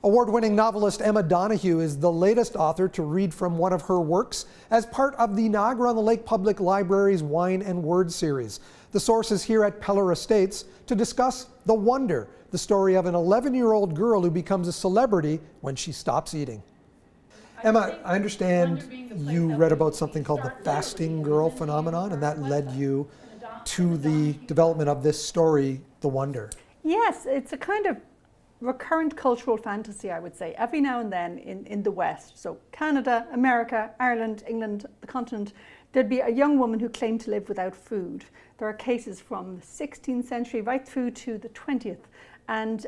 Award-winning novelist Emma Donoghue is the latest author to read from one of her works as part of the Niagara-on-the-Lake Public Library's Wine and Words series. The source is here at Peller Estates to discuss The Wonder, the story of an 11-year-old girl who becomes a celebrity when she stops eating. Emma, I understand you read about something called the fasting girl phenomenon, and that led you to the development of this story, The Wonder. Yes, it's a kind of recurrent cultural fantasy, I would say, every now and then in the West. So Canada, America, Ireland, England, the continent, there'd be a young woman who claimed to live without food. There are cases from the 16th century right through to the 20th. And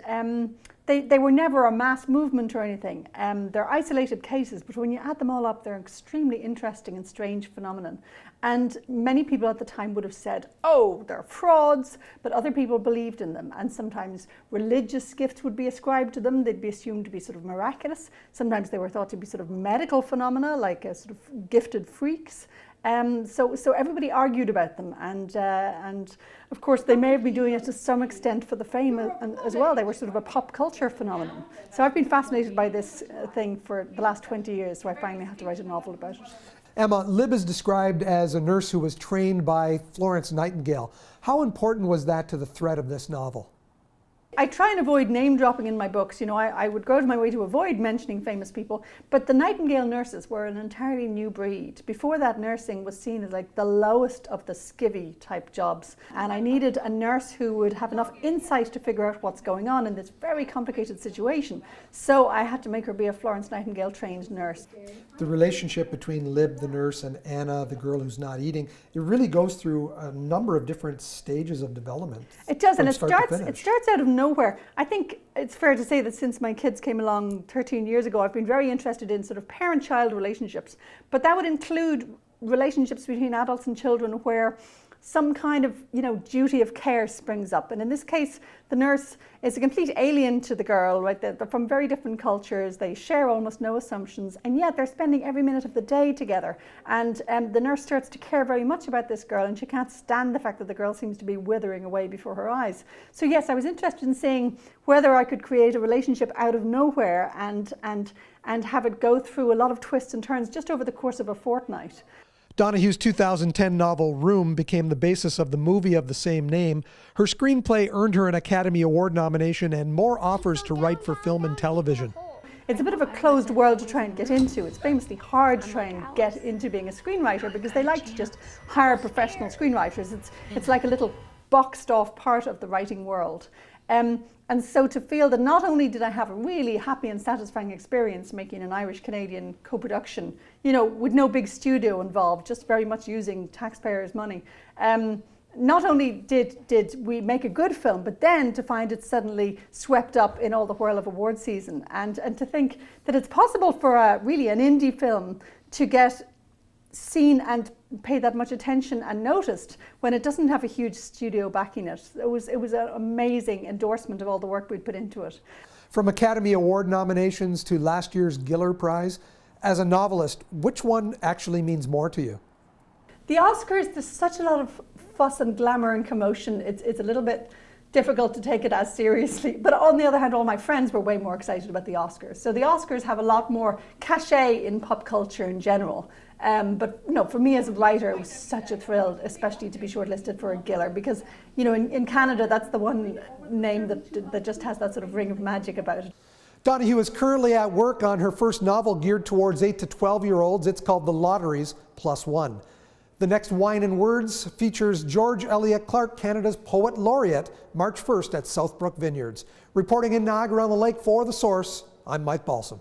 they were never a mass movement or anything. They're isolated cases, but when you add them all up, they're an extremely interesting and strange phenomenon. And many people at the time would have said, oh, they're frauds, but other people believed in them. And sometimes religious gifts would be ascribed to them. They'd be assumed to be sort of miraculous. Sometimes they were thought to be sort of medical phenomena, like sort of gifted freaks. So everybody argued about them, and of course they may have been doing it to some extent for the fame as well. They were sort of a pop culture phenomenon. So I've been fascinated by this thing for the last 20 years, so I finally had to write a novel about it. Emma, Lib is described as a nurse who was trained by Florence Nightingale. How important was that to the thread of this novel? I try and avoid name dropping in my books. You know, I would go out of my way to avoid mentioning famous people, but the Nightingale nurses were an entirely new breed. Before that, nursing was seen as like the lowest of the skivvy type jobs. And I needed a nurse who would have enough insight to figure out what's going on in this very complicated situation. So I had to make her be a Florence Nightingale trained nurse. The relationship between Lib, the nurse, and Anna, the girl who's not eating, it really goes through a number of different stages of development. It does, and it starts out of nowhere. I think it's fair to say that since my kids came along 13 years ago, I've been very interested in sort of parent-child relationships, but that would include relationships between adults and children where some kind of, you know, duty of care springs up. And in this case, the nurse is a complete alien to the girl, right? They're from very different cultures. They share almost no assumptions, and yet they're spending every minute of the day together. And the nurse starts to care very much about this girl, and she can't stand the fact that the girl seems to be withering away before her eyes. So yes, I was interested in seeing whether I could create a relationship out of nowhere and have it go through a lot of twists and turns just over the course of a fortnight. Donoghue's 2010 novel Room became the basis of the movie of the same name. Her screenplay earned her an Academy Award nomination and more offers to write for film and television. It's a bit of a closed world to try and get into. It's famously hard to try and get into being a screenwriter because they like to just hire professional screenwriters. It's like a little boxed off part of the writing world. And so to feel that not only did I have a really happy and satisfying experience making an Irish-Canadian co-production, you know, with no big studio involved, just very much using taxpayers' money. Not only did we make a good film, but then to find it suddenly swept up in all the whirl of award season, and to think that it's possible for really an indie film to get seen and pay that much attention and noticed when it doesn't have a huge studio backing it. It was an amazing endorsement of all the work we'd put into it. From Academy Award nominations to last year's Giller Prize, as a novelist, which one actually means more to you? The Oscars, there's such a lot of fuss and glamour and commotion. It's a little bit difficult to take it as seriously. But on the other hand, all my friends were way more excited about the Oscars. So the Oscars have a lot more cachet in pop culture in general. But you know, for me as a writer, it was such a thrill, especially to be shortlisted for a Giller, because you know, in Canada, that's the one name that just has that sort of ring of magic about it. Donoghue is currently at work on her first novel geared towards 8 to 12-year-olds. It's called The Lotteries +1. The next Wine and Words features George Eliot Clark, Canada's Poet Laureate, March 1st at Southbrook Vineyards. Reporting in Niagara-on-the-Lake for The Source, I'm Mike Balsam.